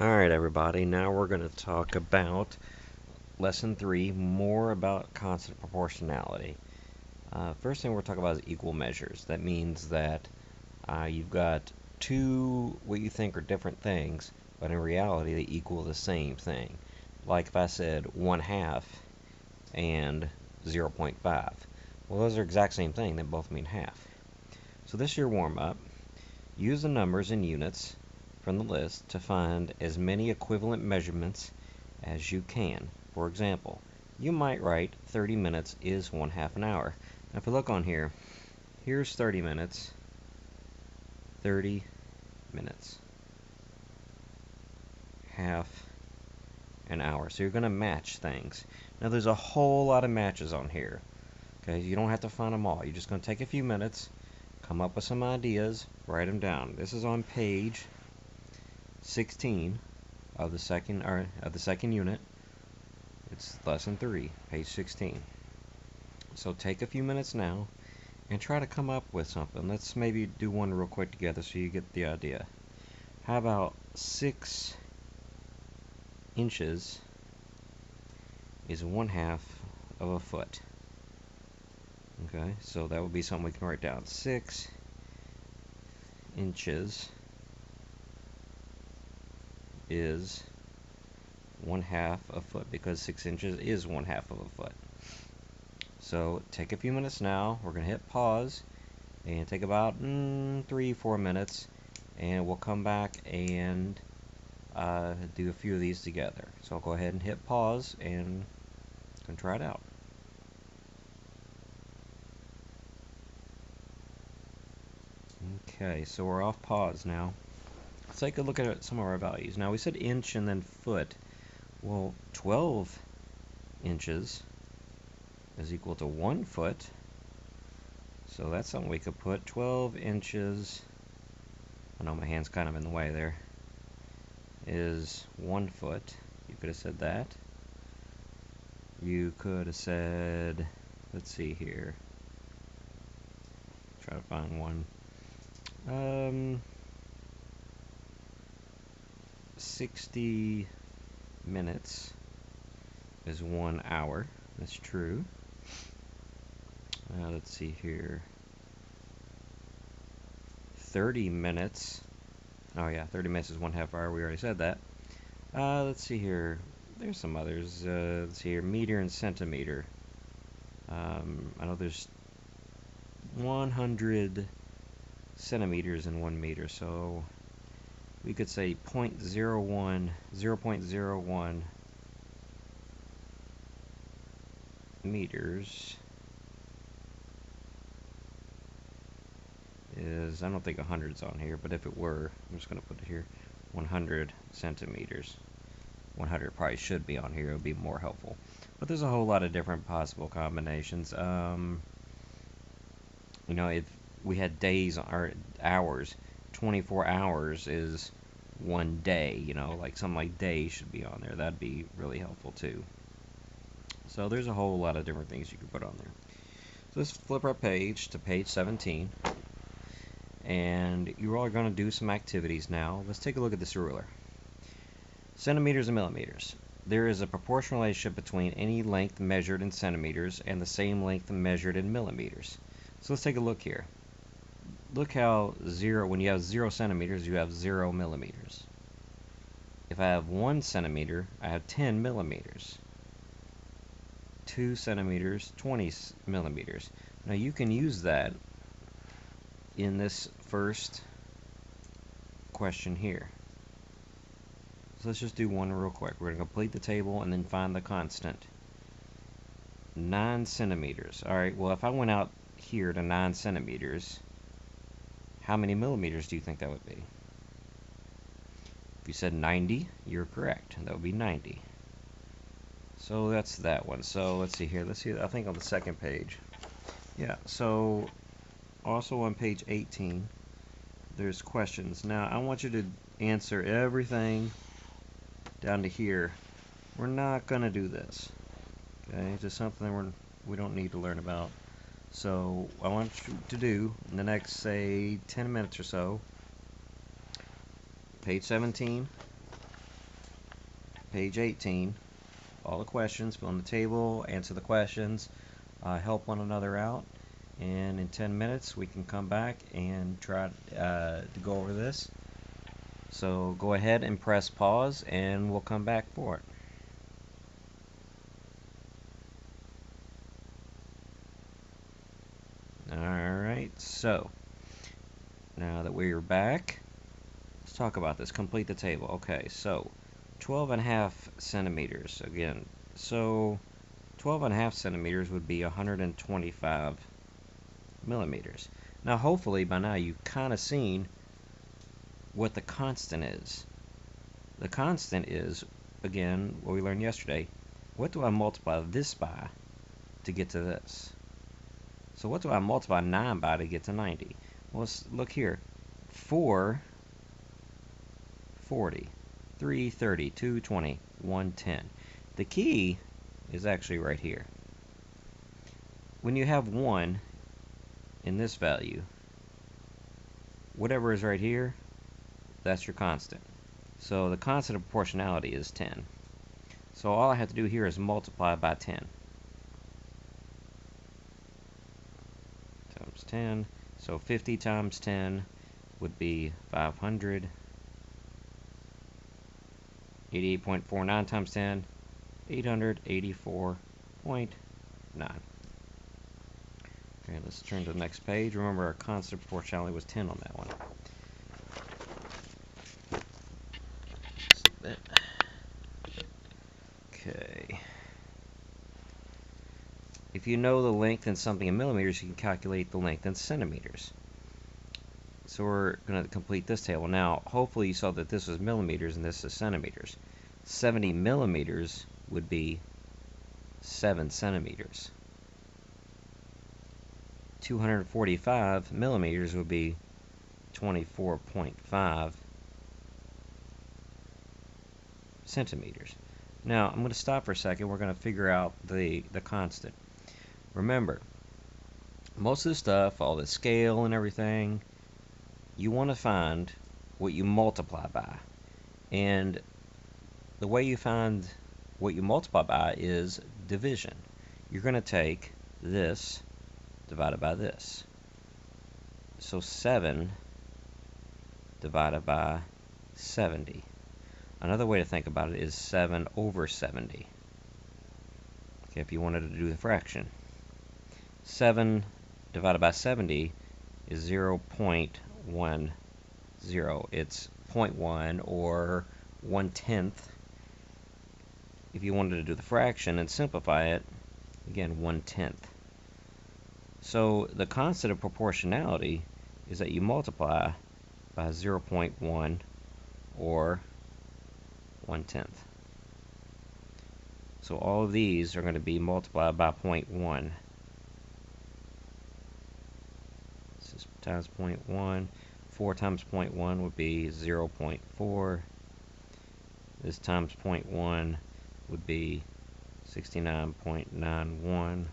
Alright everybody, now we're going to talk about Lesson 3, more about constant proportionality. First thing we're talking about is equal measures. That means that you've got two what you think are different things, but in reality they equal the same thing. Like if I said 1/2 and 0.5. Well, those are the exact same thing, they both mean half. So this is your warm-up. Use the numbers and units from the list to find as many equivalent measurements as you can. For example, you might write 30 minutes is 1/2 an hour. Now if we look on here, here's 30 minutes, 30 minutes, half an hour. So you're going to match things. Now there's a whole lot of matches on here. Okay, you don't have to find them all. You're just going to take a few minutes, come up with some ideas, write them down. This is on page 16 of the second unit. It's lesson 3, page 16. So take a few minutes now and try to come up with something. Let's maybe do one real quick together so you get the idea. How about 6 inches is 1/2 of a foot? Okay, so that would be something we can write down. 6 inches is 1/2 a foot, because 6 inches is 1/2 of a foot. So take a few minutes now. We're going to hit pause and take about 3-4 minutes, and we'll come back and do a few of these together. So I'll go ahead and hit pause and try it out. Okay, so we're off pause now. Let's take a look at some of our values. Now we said inch and then foot. Well, 12 inches is equal to 1 foot. So that's something we could put. 12 inches, I know my hand's kind of in the way there, is 1 foot. You could have said that. You could have said, let's see here, try to find one. 60 minutes is 1 hour. That's true. Let's see here. 30 minutes. Oh yeah, 30 minutes is 1/2 hour. We already said that. Let's see here. There's some others. Let's see here. Meter and centimeter. I know there's 100 centimeters in 1 meter, so we could say 0.01 meters is, I don't think 100's on here, but if it were, I'm just going to put it here, 100 centimeters. 100 probably should be on here. It would be more helpful. But there's a whole lot of different possible combinations. You know, if we had days or hours, 24 hours is 1 day. You know, like something like day should be on there. That'd be really helpful too. So there's a whole lot of different things you can put on there. So let's flip our page to page 17. And you all are going to do some activities now. Let's take a look at this ruler. Centimeters and millimeters. There is a proportional relationship between any length measured in centimeters and the same length measured in millimeters. So let's take a look here. Look how when you have 0 centimeters, you have 0 millimeters. If I have 1 centimeter, I have 10 millimeters. 2 centimeters, 20 millimeters. Now you can use that in this first question here. So let's just do one real quick. We're going to complete the table and then find the constant. 9 centimeters. Alright, well if I went out here to 9 centimeters, how many millimeters do you think that would be? If you said 90, you're correct. That would be 90. So that's that one. So let's see here. Let's see, I think on the second page. Yeah, so also on page 18, there's questions. Now I want you to answer everything down to here. We're not going to do this. Okay, just something we don't need to learn about. So I want you to do in the next, say, 10 minutes or so, page 17, page 18. All the questions, fill in the table, answer the questions, help one another out. And in 10 minutes, we can come back and try to go over this. So go ahead and press pause, and we'll come back for it. Alright, so now that we're back, let's talk about this. Complete the table. Okay, so 12.5 centimeters again. So 12.5 centimeters would be 125 millimeters. Now, hopefully by now you've kind of seen what the constant is. The constant is, again, what we learned yesterday. What do I multiply this by to get to this? So what do I multiply 9 by to get to 90? Well, let's look here. 4, 40, 3, 30, 2, 20, 1, 10. The key is actually right here. When you have 1 in this value, whatever is right here, that's your constant. So the constant of proportionality is 10. So all I have to do here is multiply by 10. Times 10. So 50 times 10 would be 500. 88.49 times 10, 884.9. Okay, let's turn to the next page. Remember, our constant of proportionality was 10 on that one. Okay. If you know the length in something in millimeters, you can calculate the length in centimeters. So we're going to complete this table. Now, hopefully you saw that this was millimeters and this is centimeters. 70 millimeters would be 7 centimeters. 245 millimeters would be 24.5 centimeters. Now, I'm going to stop for a second. We're going to figure out the constant. Remember, most of the stuff, all the scale and everything, you want to find what you multiply by. And the way you find what you multiply by is division. You're going to take this divided by this. So 7 divided by 70. Another way to think about it is 7 over 70. Okay, if you wanted to do the fraction. 7 divided by 70 is 0.10. It's 0.1 or 1/10. If you wanted to do the fraction and simplify it, again, 1/10. So the constant of proportionality is that you multiply by 0.1 or 1/10. So all of these are going to be multiplied by 0.1. This is times 0.1. 4 times 0.1 would be 0.4. This times 0.1 would be 69.91.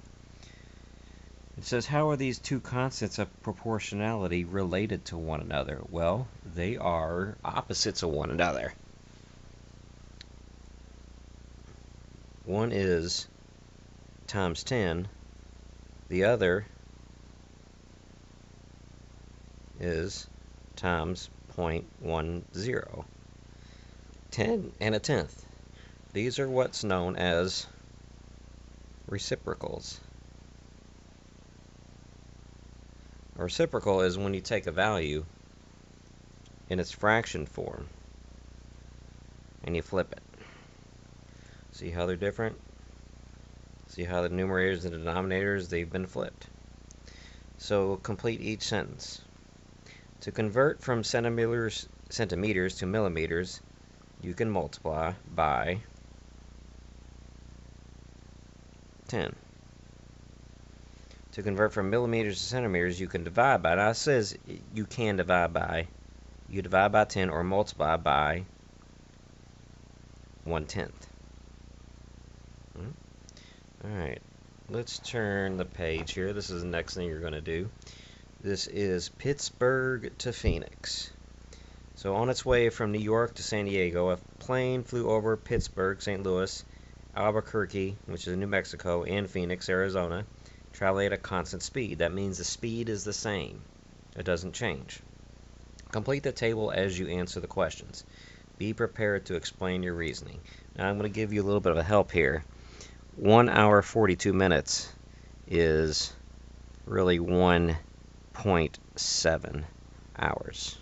It says, how are these two constants of proportionality related to one another? Well, they are opposites of one another. One is times 10. The other is times 0.10. 10 and a tenth. These are what's known as reciprocals. A reciprocal is when you take a value in its fraction form and you flip it. See how they're different? See how the numerators and denominators, they've been flipped. So complete each sentence. To convert from centimeters to millimeters, you can multiply by 10. To convert from millimeters to centimeters, you can divide by. Now it says you can divide by. You divide by 10 or multiply by 1/10. Alright, let's turn the page here. This is the next thing you're going to do. This is Pittsburgh to Phoenix. So on its way from New York to San Diego, a plane flew over Pittsburgh, St. Louis, Albuquerque, which is in New Mexico, and Phoenix, Arizona, traveling at a constant speed. That means the speed is the same. It doesn't change. Complete the table as you answer the questions. Be prepared to explain your reasoning. Now I'm going to give you a little bit of a help here. 1 hour 42 minutes is really 1.7 hours.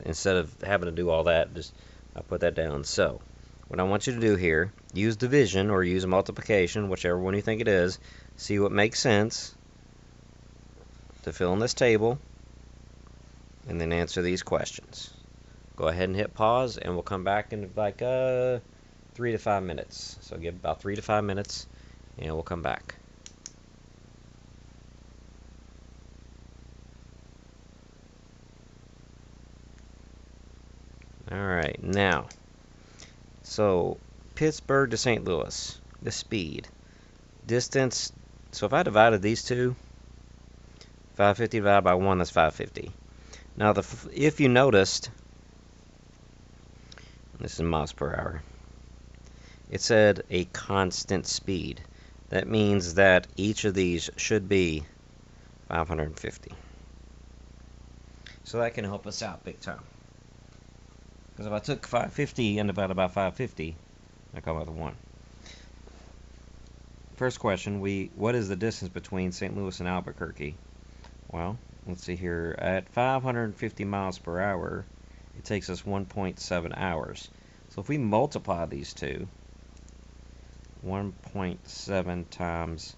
Instead of having to do all that, just I'll put that down. So what I want you to do here, use division or use multiplication, whichever one you think it is. See what makes sense to fill in this table, and then answer these questions. Go ahead and hit pause, and we'll come back in like 3 to 5 minutes. So give about 3 to 5 minutes, and we'll come back. Alright, now, so Pittsburgh to St. Louis, the speed. Distance, so if I divided these two, 550 divided by 1, that's 550. Now, if you noticed, this is miles per hour, it said a constant speed. That means that each of these should be 550. So that can help us out big time. Because if I took 550 and divided by 550, I come up with 1. First question, what is the distance between St. Louis and Albuquerque? Well, let's see here. At 550 miles per hour, it takes us 1.7 hours. So if we multiply these two, 1.7 times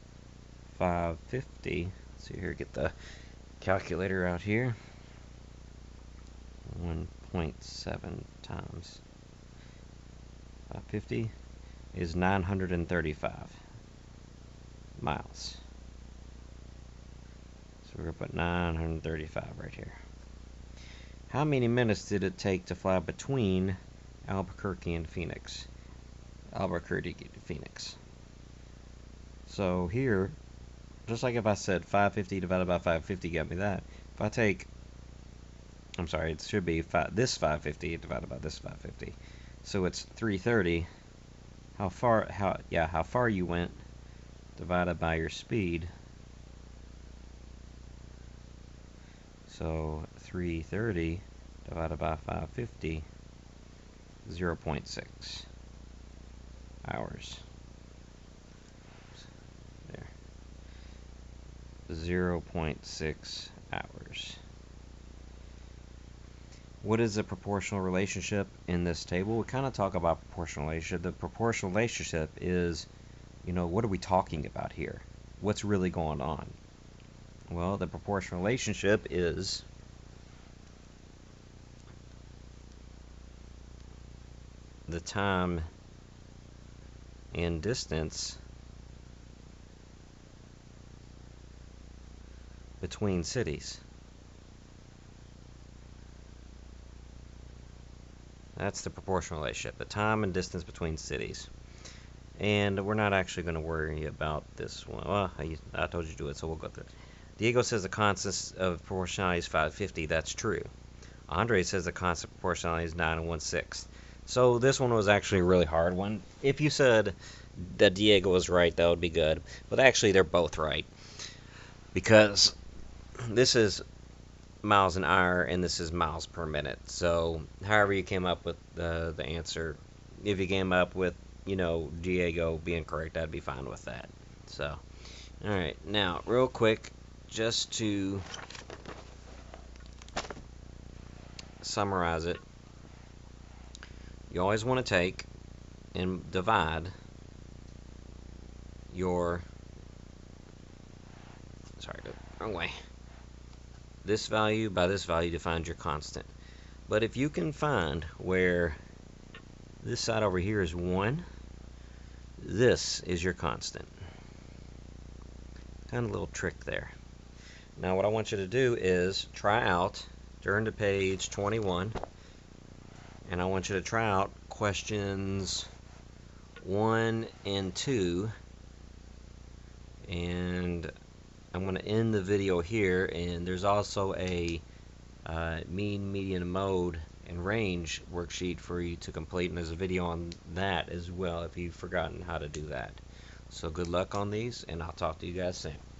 550, let's see here, get the calculator out here. 1.7 times 550 is 935 miles. So we're going to put 935 right here. How many minutes did it take to fly between Albuquerque and Phoenix? Albuquerque to Phoenix. So here, just like if I said 550 divided by 550 got me that. If I take, I'm sorry, it should be this 550 divided by this 550. So it's 330. How far you went divided by your speed. So 330 divided by 550, 0.6 hours. There. 0.6 hours. What is the proportional relationship in this table? We kind of talk about proportional relationship. The proportional relationship is, what are we talking about here? What's really going on? Well, the proportional relationship is the time and distance between cities. That's the proportional relationship, the time and distance between cities. And we're not actually going to worry about this one. Well, I told you to do it, so we'll go through it. Diego says the constant of proportionality is 550. That's true. Andre says the constant of proportionality is 9 1/6. So this one was actually a really hard one. If you said that Diego was right, that would be good. But actually, they're both right. Because this is miles an hour and this is miles per minute. So however you came up with the answer, if you came up with, Diego being correct, I'd be fine with that. So, alright, now, real quick, just to summarize it, you always want to take and divide your, wrong way, this value by this value to find your constant. But if you can find where this side over here is 1, this is your constant. Kind of a little trick there. Now what I want you to do is try out, turn to page 21, and I want you to try out questions 1 and 2, and I'm going to end the video here, and there's also a mean, median, mode, and range worksheet for you to complete, and there's a video on that as well if you've forgotten how to do that. So good luck on these, and I'll talk to you guys soon.